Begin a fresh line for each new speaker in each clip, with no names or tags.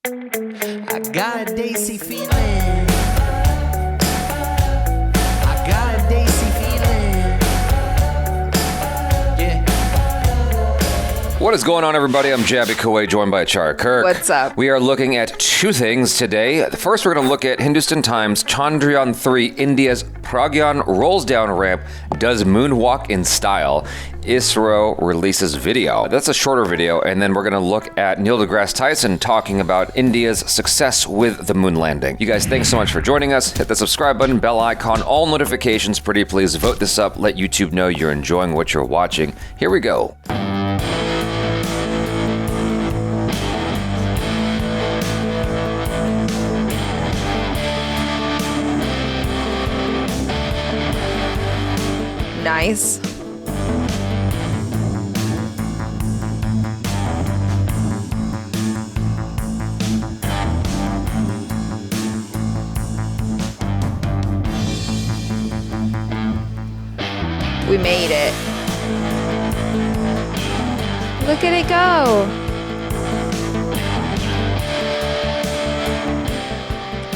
I got a Daisy feeling. I got a Daisy feeling. Yeah.
What is going on, everybody? I'm Jabby Kuwait, joined by Char Kirk.
What's up?
We are looking at two things today. First, we're going to look at Hindustan Times Chandrayaan 3, India's PRAGYAN rolls down ramp, does moonwalk in style. ISRO releases video. That's a shorter video, and then we're going to look at Neil deGrasse Tyson talking about India's success with the moon landing. You guys, thanks so much for joining us. Hit the subscribe button, bell icon, all notifications. Pretty please vote this up. Let YouTube know you're enjoying what you're watching. Here we go.
Nice. We made it. Look at it go.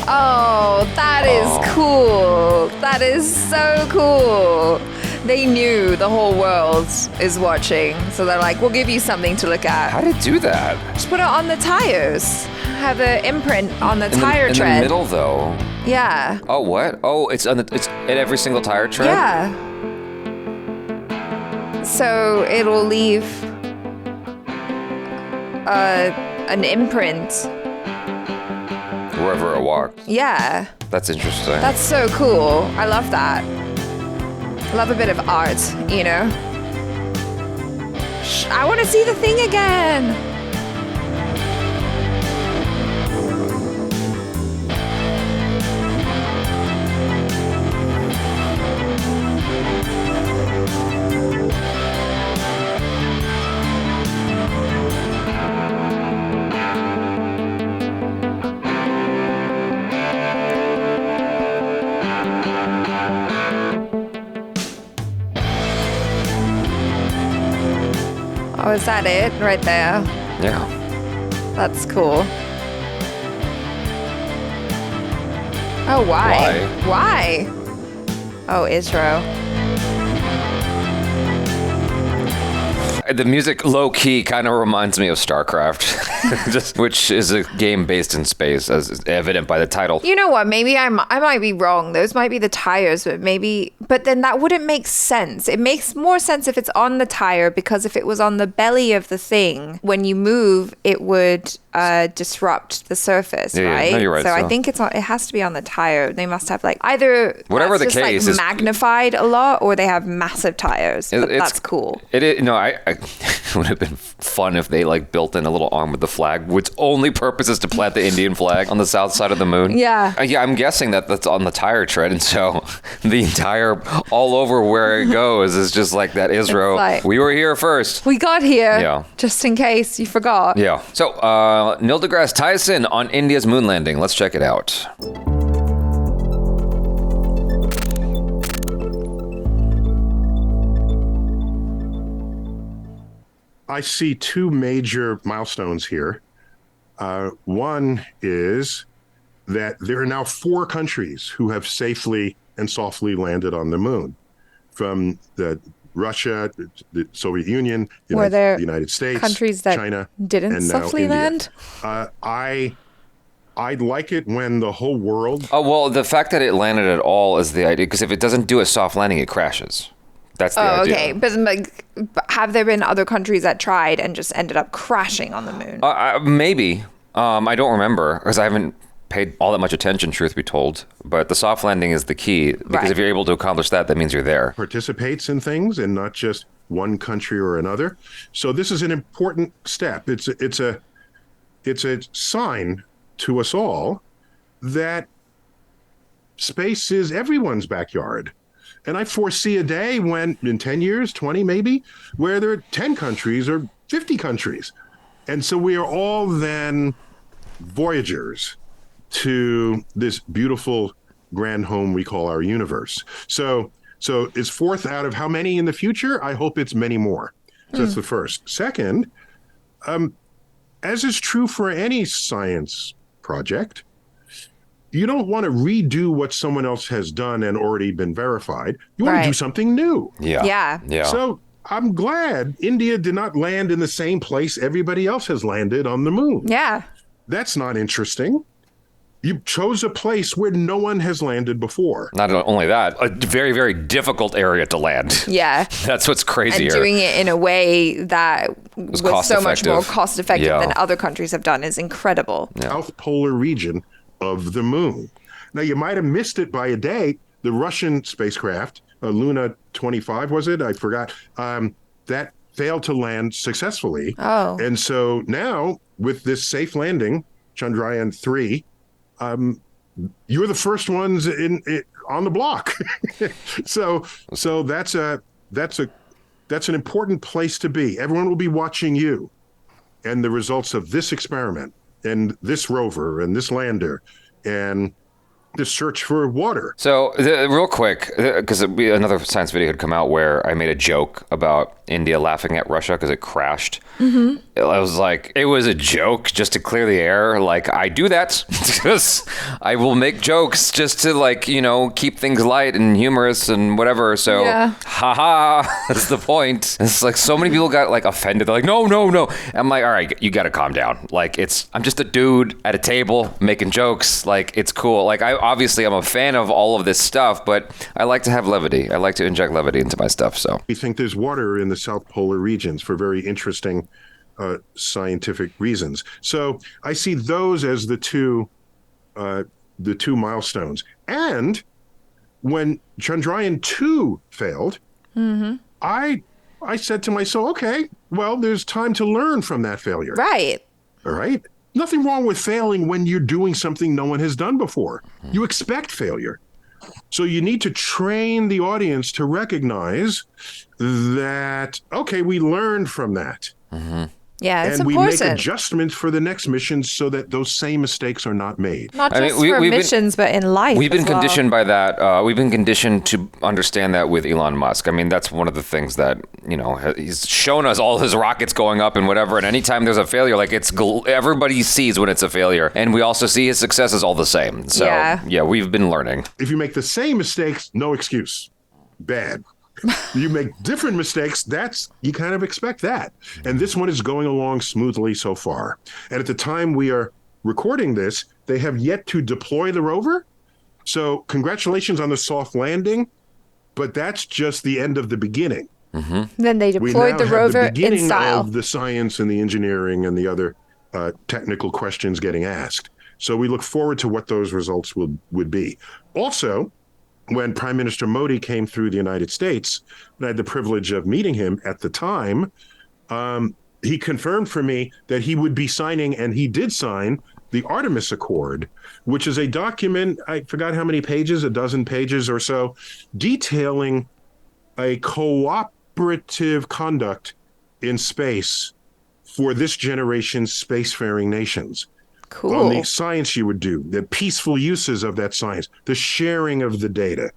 Oh, that is cool. That is so cool. They knew the whole world is watching, so they're like, we'll give you something to look at.
How did it do that?
Just put it on the tires. Have the imprint on the tire tread.
In the middle, though.
Yeah.
Oh, what? Oh, it's at every single tire tread?
Yeah. So it'll leave an imprint.
Wherever it walks.
Yeah.
That's interesting.
That's so cool. I love that. I love a bit of art, you know? I want to see the thing again. Oh, is that it right there?
Yeah.
That's cool. Oh, why? Why? Oh, ISRO.
The music, low-key, kind of reminds me of StarCraft, which is a game based in space, as is evident by the title.
You know what? Maybe I might be wrong. Those might be the tires, but then that wouldn't make sense. It makes more sense if it's on the tire, because if it was on the belly of the thing, when you move, it would disrupt the surface, right?
No, you're right.
So I think it has to be on the tire. They must have either
whatever the
just
case is
magnified a lot, or they have massive tires. But that's cool.
It is. No, it would have been fun if they built in a little arm with the flag, which only purpose is to plant the Indian flag on the south side of the moon.
Yeah.
Yeah, I'm guessing that's on the tire tread, and so the entire all over where it goes is just like that ISRO. We were here first.
We got here.
Yeah.
Just in case you forgot.
Yeah. So Neil deGrasse Tyson on India's moon landing. Let's check it out.
I see two major milestones here. One is that there are now 4 countries who have safely and softly landed on the moon, from Russia, the Soviet Union, the United States,
countries that
China,
didn't
and now
softly
India.
land.
I'd like it when the whole world.
Oh, well, the fact that it landed at all is the idea, because if it doesn't do a soft landing, it crashes. That's the idea.
Okay. But have there been other countries that tried and just ended up crashing on the moon?
Maybe. I don't remember, because I haven't paid all that much attention, truth be told. But the soft landing is the key, because if you're able to accomplish that, that means you're there.
Participates in things and not just one country or another. So this is an important step. It's a sign to us all that space is everyone's backyard. And I foresee a day when, in 10 years, 20 maybe, where there are 10 countries or 50 countries. And so we are all then voyagers to this beautiful grand home we call our universe. So it's 4th out of how many in the future? I hope it's many more. So that's the first. Second, as is true for any science project, you don't want to redo what someone else has done and already been verified. You want to do something new.
Yeah.
So I'm glad India did not land in the same place everybody else has landed on the moon.
Yeah.
That's not interesting. You chose a place where no one has landed before.
Not only that, a very, very difficult area to land.
Yeah.
That's what's crazier.
And doing it in a way that was so much more cost effective than other countries have done is incredible.
South polar region of the moon. Now, you might have missed it by a day. The Russian spacecraft, Luna 25, was it? I forgot. That failed to land successfully.
Oh.
And so now, with this safe landing, Chandrayaan 3, you're the first ones on the block. so that's an important place to be. Everyone will be watching you and the results of this experiment and this rover and this lander and the search for water.
So real quick, because another science video had come out where I made a joke about India laughing at Russia because it crashed. Mm-hmm. I was like, it was a joke just to clear the air. Like, I do that because I will make jokes just to, like, you know, keep things light and humorous and whatever. So, haha, that's the point. It's like so many people got like offended. They're like, no. I'm like, all right, you got to calm down. Like, I'm just a dude at a table making jokes. Like, it's cool. Like, obviously I'm a fan of all of this stuff, but I like to have levity. I like to inject levity into my stuff. So
we think there's water in the South Polar regions for very interesting scientific reasons. So I see those as the two milestones. And when Chandrayaan 2 failed, I said to myself, okay, well, there's time to learn from that failure.
Right.
All right. Nothing wrong with failing when you're doing something no one has done before. You expect failure. So you need to train the audience to recognize that, okay, we learned from that.
Mm-hmm.
Yeah, it's
and
important.
we make adjustments for the next mission so that those same mistakes are not made.
Not just for missions, but in life.
We've been conditioned by that. We've been conditioned to understand that with Elon Musk. I mean, that's one of the things that, you know, he's shown us all his rockets going up and whatever. And anytime there's a failure, like everybody sees when it's a failure. And we also see his successes all the same. So, yeah, we've been learning.
If you make the same mistakes, no excuse. Bad. You make different mistakes, you kind of expect that. And this one is going along smoothly so far. And at the time we are recording this, they have yet to deploy the rover. So congratulations on the soft landing, but that's just the end of the beginning.
Mm-hmm.
Then they deployed the rover
the beginning
in style.
of the science and the engineering and the other technical questions getting asked. So we look forward to what those results would be. Also, when Prime Minister Modi came through the United States, and I had the privilege of meeting him at the time, he confirmed for me that he would be signing, and he did sign, the Artemis Accord, which is a document, I forgot how many pages, 12 pages or so, detailing a cooperative conduct in space for this generation's spacefaring nations.
Cool.
On the science you would do, the peaceful uses of that science, the sharing of the data.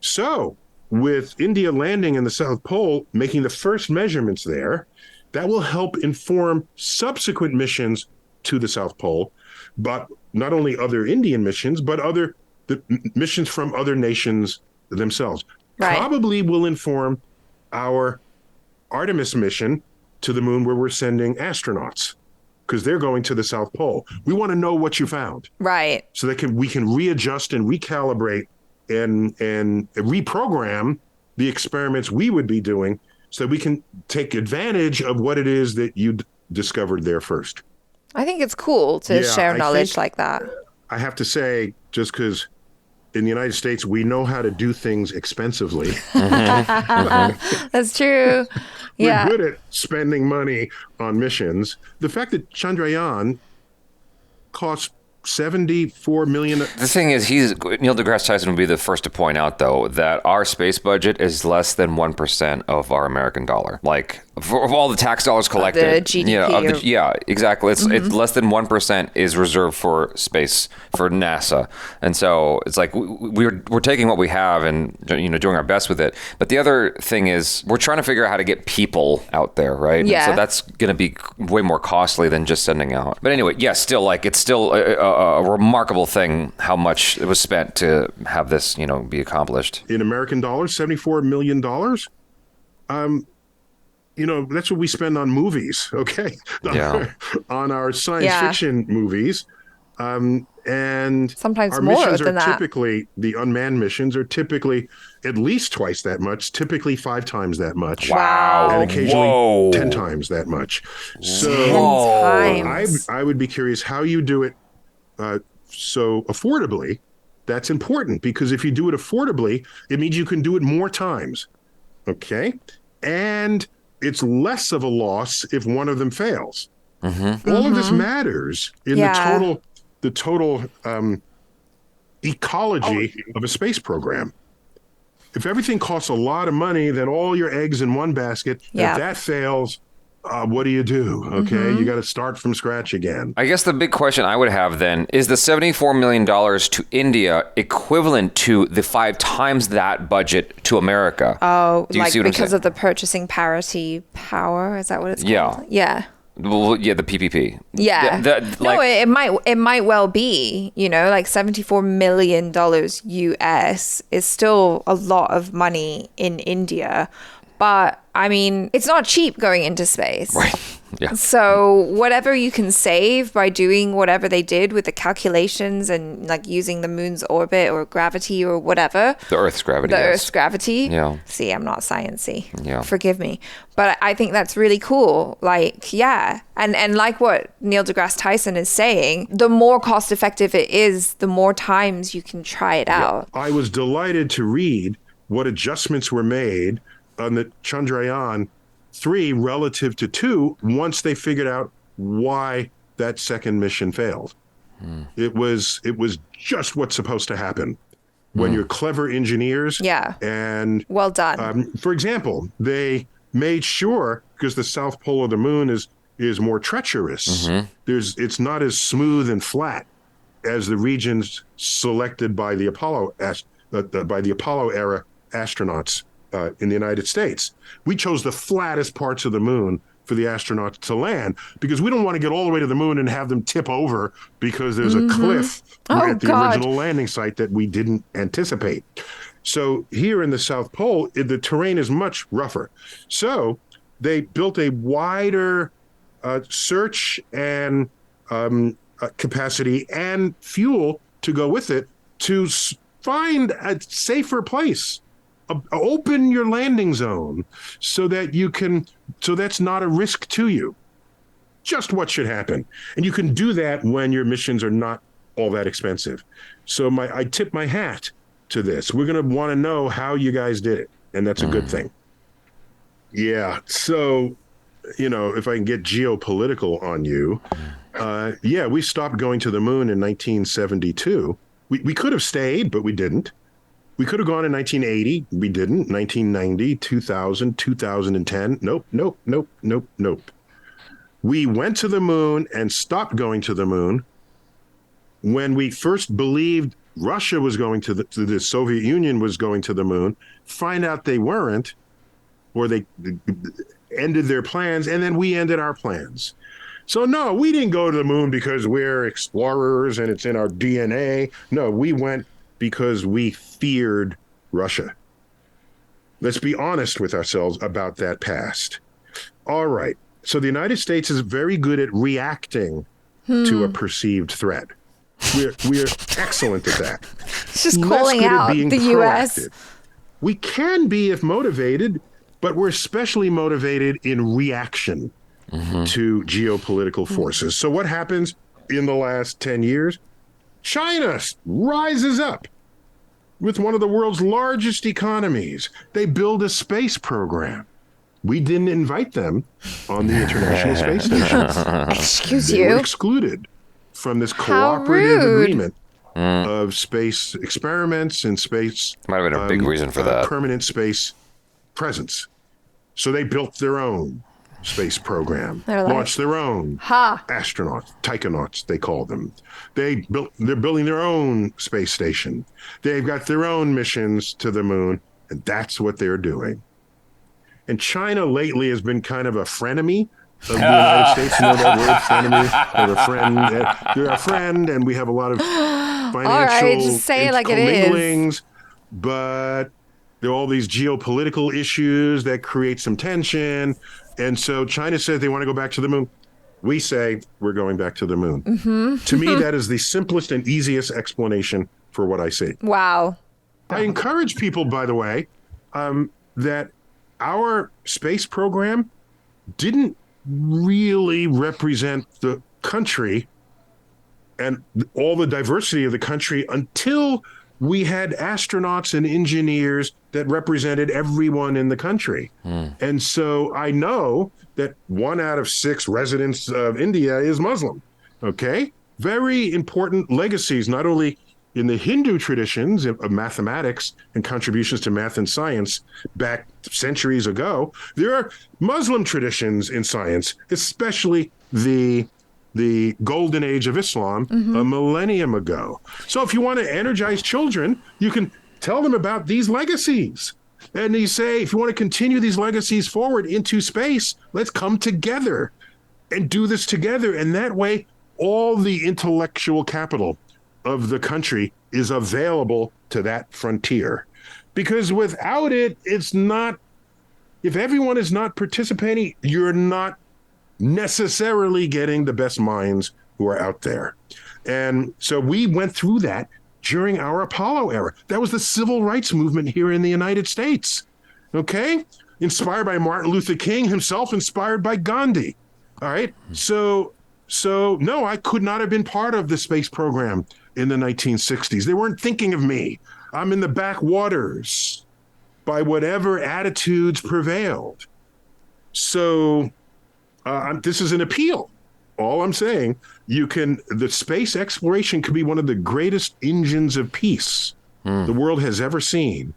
So, with India landing in the South Pole, making the first measurements there, that will help inform subsequent missions to the South Pole, but not only other Indian missions, but the missions from other nations themselves.
Right.
Probably will inform our Artemis mission to the moon, where we're sending astronauts, because they're going to the South Pole. We want to know what you found.
Right.
So that we can readjust and recalibrate and reprogram the experiments we would be doing so that we can take advantage of what it is that you discovered there first.
I think it's cool to share knowledge like that.
I have to say, just because in the United States, we know how to do things expensively.
That's true. Yeah.
We're good at spending money on missions. The fact that Chandrayaan cost $74 million.
The thing is, Neil deGrasse Tyson would be the first to point out, though, that our space budget is less than 1% of our American dollar. Like, of all the tax dollars collected.
The GDP
yeah, exactly. It's less than 1% is reserved for space for NASA, and so it's like we're taking what we have and doing our best with it. But the other thing is we're trying to figure out how to get people out there, right?
Yeah.
And so that's going to be way more costly than just sending out. But anyway, yes, still it's still a remarkable thing how much it was spent to have this be accomplished.
In American dollars, $74 million. That's what we spend on movies, okay? On our science fiction movies. And
sometimes
our
more
missions
than
are
that.
typically, the unmanned missions are typically at least twice that much, typically 5 times that much.
Wow.
And occasionally
Whoa.
10 times that much. So
10 times.
I would be curious how you do it so affordably. That's important because if you do it affordably, it means you can do it more times. Okay? And it's less of a loss if one of them fails. All of this matters in the total ecology of a space program. If everything costs a lot of money, then all your eggs in one basket.
Yeah.
If that fails, what do you do? Okay, you got to start from scratch again.
I guess the big question I would have then is the $74 million to India equivalent to the 5 times that budget to America?
Oh,
Do you
like
see what I'm
because
saying?
of the purchasing parity power? Is that what it's
Yeah.
called? Yeah.
Well, yeah, the PPP.
Yeah. No, it might well be, like $74 million US is still a lot of money in India. But I mean, it's not cheap going into space.
Right. Yeah.
So whatever you can save by doing whatever they did with the calculations and like using the moon's orbit or gravity or whatever.
The Earth's gravity.
The
yes.
Earth's gravity.
Yeah.
See, I'm not sciencey.
Yeah.
Forgive me. But I think that's really cool. Like, yeah. And like what Neil deGrasse Tyson is saying, the more cost effective it is, the more times you can try it out.
I was delighted to read what adjustments were made on the Chandrayaan 3 relative to 2 once they figured out why that second mission failed. It was just what's supposed to happen when you're clever engineers.
Yeah.
And
Well done.
for example, they made sure, because the south pole of the moon is more treacherous. It's not as smooth and flat as the regions selected by the Apollo era astronauts in the United States. We chose the flattest parts of the moon for the astronauts to land because we don't want to get all the way to the moon and have them tip over because there's a cliff at the original landing site that we didn't anticipate. So here in the South Pole, the terrain is much rougher. So they built a wider search and capacity and fuel to go with it to find a safer place. Open your landing zone so that's not a risk to you. Just what should happen. And you can do that when your missions are not all that expensive. So I tip my hat to this. We're going to want to know how you guys did it. And that's a good thing. Yeah. So, if I can get geopolitical on you, we stopped going to the moon in 1972. We could have stayed, but we didn't. We could have gone in 1980. We didn't. 1990, 2000, 2010. Nope. We went to the moon and stopped going to the moon when we first believed Russia was going to the Soviet Union was going to the moon, find out they weren't, or they ended their plans, and then we ended our plans. So no, we didn't go to the moon because we're explorers and it's in our DNA. No, we went because we feared Russia. Let's be honest with ourselves about that past. All right. So the United States is very good at reacting to a perceived threat. We're excellent at that.
It's just
Less
calling
good at
out
being
the US.
proactive. We can be if motivated, but we're especially motivated in reaction to geopolitical forces. So what happens in the last 10 years? China rises up with one of the world's largest economies. They build a space program. We didn't invite them on the International Space Station.
Excuse
They were
you.
excluded from this
How
cooperative
rude.
agreement of space experiments and space.
Might have been a big reason for that.
Permanent space presence. So they built their own. space program,
They're like,
launched their own astronauts, taikonauts, they call them. They're building their own space station. They've got their own missions to the moon, and that's what they're doing. And China lately has been kind of a frenemy of the United States. You know that word, frenemy? They're a friend. They're a friend, and we have a lot of financial
all right, just say it like it is.
But there are all these geopolitical issues that create some tension. And so China says they want to go back to the moon. We say we're going back to the moon. Mm-hmm. To me, that is the simplest and easiest explanation for what I see.
Wow.
I encourage people, by the way, that our space program didn't really represent the country and all the diversity of the country until we had astronauts and engineers that represented everyone in the country. And so I know that 1 out of 6 residents of India is Muslim. Okay? Very important legacies, not only in the Hindu traditions of mathematics and contributions to math and science back centuries ago, there are Muslim traditions in science, especially the golden age of Islam a millennium ago. So if you want to energize children, you can tell them about these legacies. And you say, if you want to continue these legacies forward into space, let's come together and do this together. And that way, all the intellectual capital of the country is available to that frontier. Because without it, it's not, if everyone is not participating, you're not necessarily getting the best minds who are out there. And so we went through that during our Apollo era. That was the civil rights movement here in the United States. Okay? Inspired by Martin Luther King, himself inspired by Gandhi. All right? So no, I could not have been part of the space program in the 1960s. They weren't thinking of me. I'm in the backwaters by whatever attitudes prevailed. So this is an appeal. All I'm saying, the space exploration could be one of the greatest engines of peace the world has ever seen,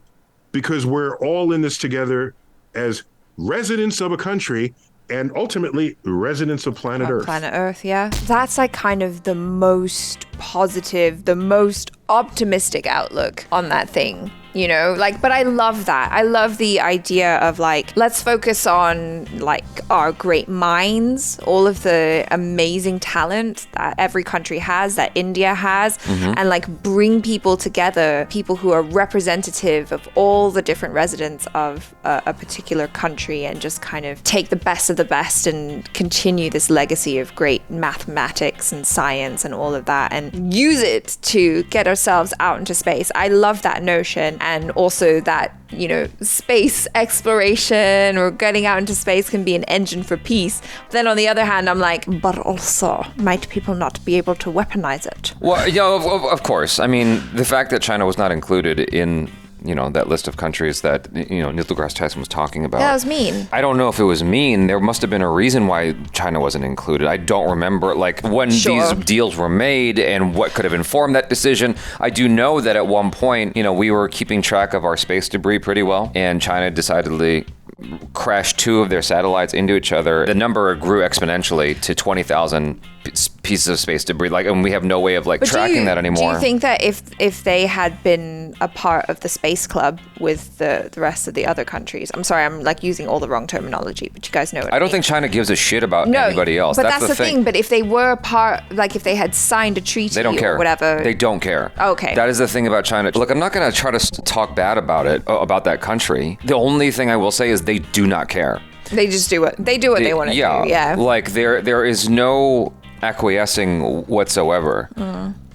because we're all in this together as residents of a country and ultimately residents of planet Earth.
Planet Earth, yeah. That's like kind of the most positive, the most optimistic outlook on that thing. You know, like, but I love that. I love the idea of like, let's focus on like our great minds, all of the amazing talent that every country has, that India has, and like bring people together, people who are representative of all the different residents of a particular country, and just kind of take the best of the best and continue this legacy of great mathematics and science and all of that, and use it to get ourselves out into space. I love that notion. And also that, you know, space exploration or getting out into space can be an engine for peace. But then on the other hand, I'm like, but also, might people not be able to weaponize it?
Well, you know, of course. I mean, the fact that China was not included in, you know, that list of countries that, you know, Neil deGrasse Tyson was talking about.
That was mean.
I don't know if it was mean. There must have been a reason why China wasn't included. I don't remember, like, when these deals were made and what could have informed that decision. I do know that at one point, you know, we were keeping track of our space debris pretty well, and China decidedly crashed 2 of their satellites into each other. The number grew exponentially to 20,000 pieces of space debris, like, and we have no way of like tracking that anymore.
Do you think that if they had been a part of the space club with the rest of the other countries, I'm sorry, I'm like using all the wrong terminology, but you guys know what I
don't
mean.
think China gives a shit about anybody else.
But that's the thing. But if they were part, like if they had signed a treaty,
they don't care.
Or whatever,
they don't care.
Okay,
that is the thing about China. Look, I'm not going to try to talk bad about it, about that country. The only thing I will say is they do not care.
They just do what they want to do. Yeah,
like there is no acquiescing whatsoever.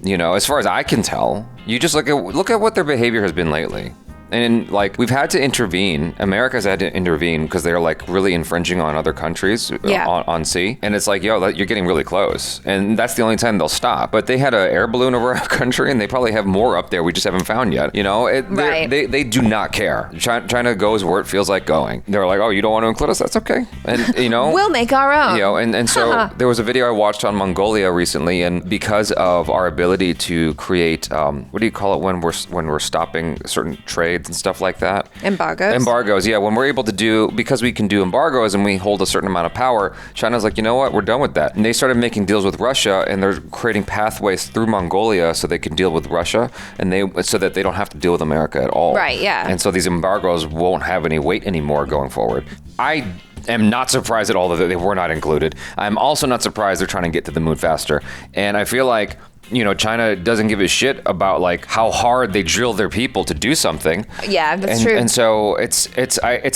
You know, as far as I can tell, you just look at what their behavior has been lately. And like, we've had to intervene. America's had to intervene because they're like really infringing on other countries on sea. And it's like, yo, you're getting really close. And that's the only time they'll stop. But they had an air balloon over our country, and they probably have more up there we just haven't found yet. You know, they do not care. China goes where it feels like going. They're like, oh, you don't want to include us? That's okay. And, you know,
we'll make our own.
You know, and so there was a video I watched on Mongolia recently, and because of our ability to create, what do you call it when we're stopping certain trade? trades and stuff like that.
Embargoes,
yeah. When we're able to do, because we can do embargoes and we hold a certain amount of power, China's like, you know what, we're done with that. And they started making deals with Russia, and they're creating pathways through Mongolia so they can deal with Russia, and so that they don't have to deal with America at all.
Right, yeah.
And so these embargoes won't have any weight anymore going forward. I am not surprised at all that they were not included. I'm also not surprised they're trying to get to the moon faster. And I feel like, you know, China doesn't give a shit about like how hard they drill their people to do something.
Yeah, that's true.
And so it's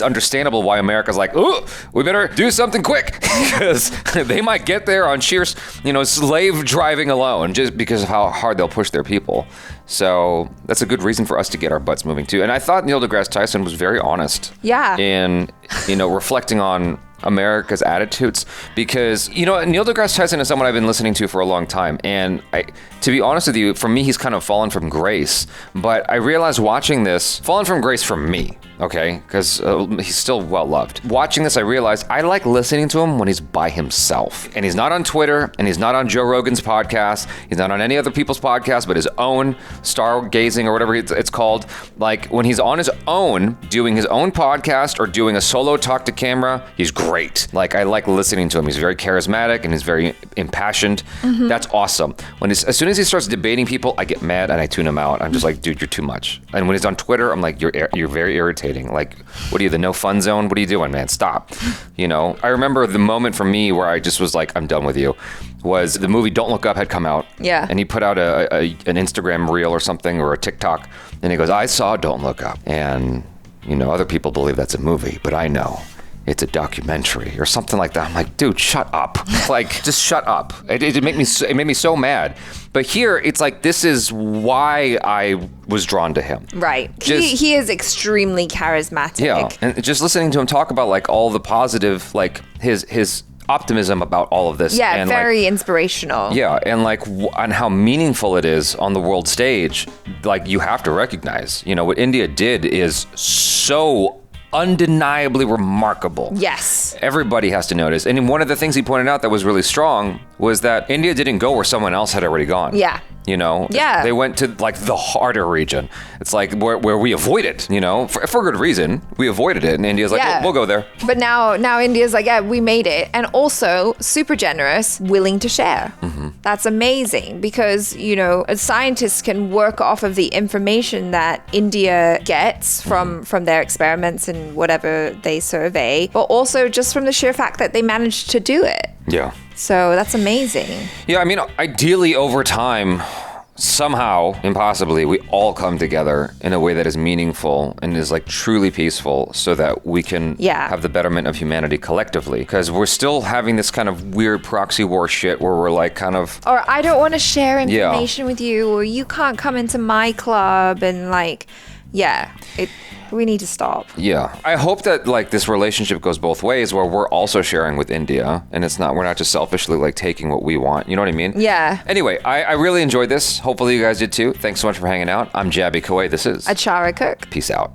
understandable why America's like, ooh, we better do something quick, because they might get there on sheer, you know, slave driving alone, just because of how hard they'll push their people. So that's a good reason for us to get our butts moving too. And I thought Neil deGrasse Tyson was very honest.
Yeah.
In, you know, reflecting on America's attitudes, because, you know, Neil deGrasse Tyson is someone I've been listening to for a long time, and to be honest with you, for me, he's kind of fallen from grace. But I realized watching this, fallen from grace for me, okay, because he's still well loved. Watching this, I realized I like listening to him when he's by himself, and he's not on Twitter, and he's not on Joe Rogan's podcast, he's not on any other people's podcast, but his own stargazing or whatever it's called. Like when he's on his own, doing his own podcast or doing a solo talk to camera, he's great. Like I like listening to him. He's very charismatic and he's very impassioned. Mm-hmm. That's awesome. As soon as he starts debating people, I get mad and I tune him out. I'm just like, dude, you're too much. And when he's on Twitter, I'm like, you're very irritating. Like, what are you, the no fun zone? What are you doing, man? Stop. You know, I remember the moment for me where I just was like, I'm done with you, was the movie Don't Look Up had come out.
Yeah.
And he put out an Instagram reel or something, or a TikTok, and he goes, I saw Don't Look Up. And, you know, other people believe that's a movie, but I know it's a documentary or something like that. I'm like, dude, shut up. Like, just shut up. It made me so mad. But here, it's like, this is why I was drawn to him.
Right. He is extremely charismatic.
Yeah. And just listening to him talk about like all the positive, like his optimism about all of this.
Yeah,
and
very inspirational.
Yeah, and like on how meaningful it is on the world stage. Like, you have to recognize, you know, what India did is so undeniably remarkable.
Yes.
Everybody has to notice. And one of the things he pointed out that was really strong was that India didn't go where someone else had already gone.
Yeah.
You know?
Yeah.
They went to like the harder region. It's like where we avoid it, you know? For good reason. We avoided it. And India's like,
Yeah.
we'll go there.
But now India's like, yeah, we made it. And also super generous, willing to share. Mm-hmm. That's amazing because, you know, scientists can work off of the information that India gets from their experiments and whatever they survey, but also just from the sheer fact that they managed to do it.
Yeah.
So that's amazing.
Yeah, I mean, ideally over time, somehow, impossibly, we all come together in a way that is meaningful and is like truly peaceful so that we can have the betterment of humanity collectively. Because we're still having this kind of weird proxy war shit where we're like kind of...
Or I don't want to share information with you, or you can't come into my club, and like, we need to stop.
Yeah. I hope that like this relationship goes both ways, where we're also sharing with India and we're not just selfishly like taking what we want. You know what I mean?
Yeah.
Anyway, I really enjoyed this. Hopefully you guys did too. Thanks so much for hanging out. I'm Jabby Kawai. This is
Achara Cook.
Peace out.